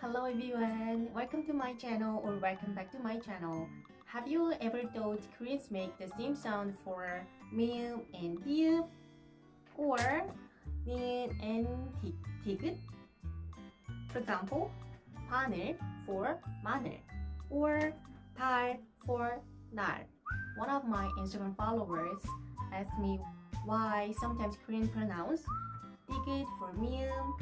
Hello everyone, welcome to my channel or welcome back to my channel. Have you ever thought Koreans make the same sound for meum and biu or nin and tigit? For example, 바늘 for 마늘 or 달 for 날. One of my Instagram followers asked me why sometimes Korean pronounce tigit for meum,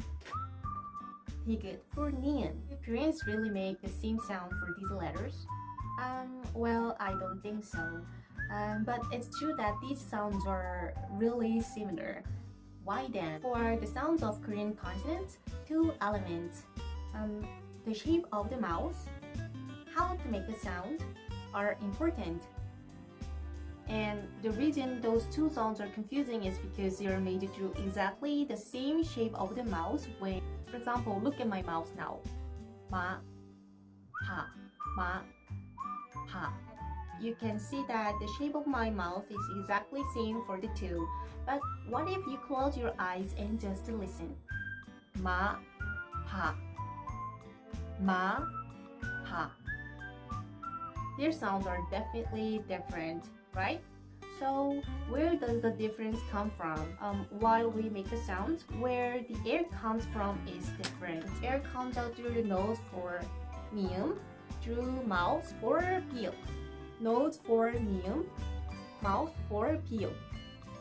tigit for nian. Do Koreans really make the same sound for these letters? Well, I don't think so. But it's true that these sounds are really similar. Why then? For the sounds of Korean consonants, two elements, the shape of the mouth, how to make the sound, are important. And the reason those two sounds are confusing is because they are made to exactly the same shape of the mouth. When, for example, look at my mouth now. Ma, ha, ma, ha. You can see that the shape of my mouth is exactly same for the two. But what if you close your eyes and just listen? Ma, ha, ma, ha. Their sounds are definitely different, right? So where does the difference come from? While we make the sounds, where the air comes from is different. Air comes out through the nose for mium, through mouth for biu. Nose for mium, mouth for biu.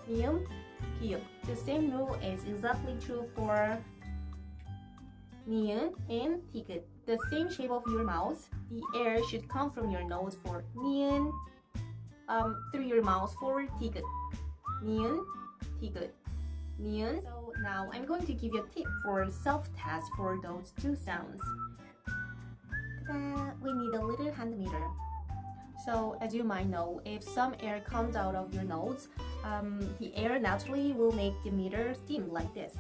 Mium, biu. The same rule is exactly true for nian and tigit. The same shape of your mouth, the air should come from your nose for nian, through your mouth for tigit. Nian, tigit. Nian. So now I'm going to give you a tip for self-test for those two sounds. We need a little hand meter. So as you might know, if some air comes out of your nose, the air naturally will make the meter steam like this.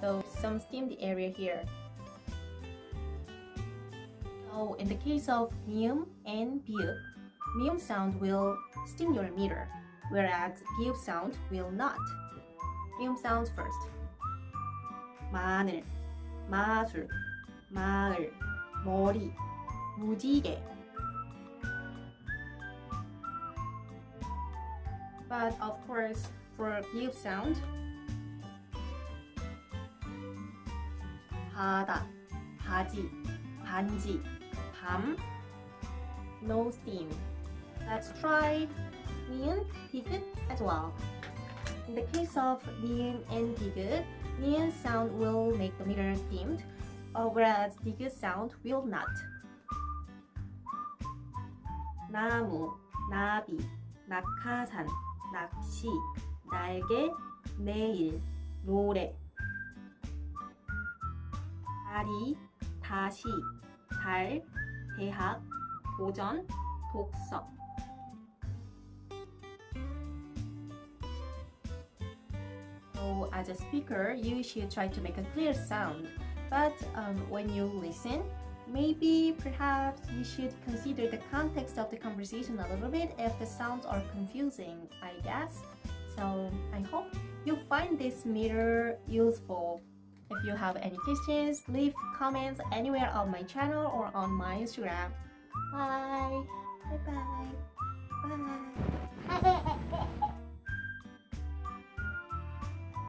So some steamed area here. So in the case of mium and biu, mium sound will steam your meter, whereas biu sound will not. mium sounds first. 마늘, 마술, 마을, 머리, 무지개. But of course, for biu sound, 바다, 바지, 반지, 밤, no steam. Let's try nian, tigit as well. In the case of nian and tigit, nian sound will make the meter steamed, whereas tigit sound will not. 나무, 나비, 낙하산, 낚시, 날개, 내일, 노래. 다리, 다시, 달, 대학, 도전, 독서. So as a speaker, you should try to make a clear sound. But when you listen, maybe perhaps you should consider the context of the conversation a little bit if the sounds are confusing, I guess. So I hope you find this meter useful. If you have any questions, leave comments anywhere on my channel or on my Instagram. Bye! Bye-bye! Bye!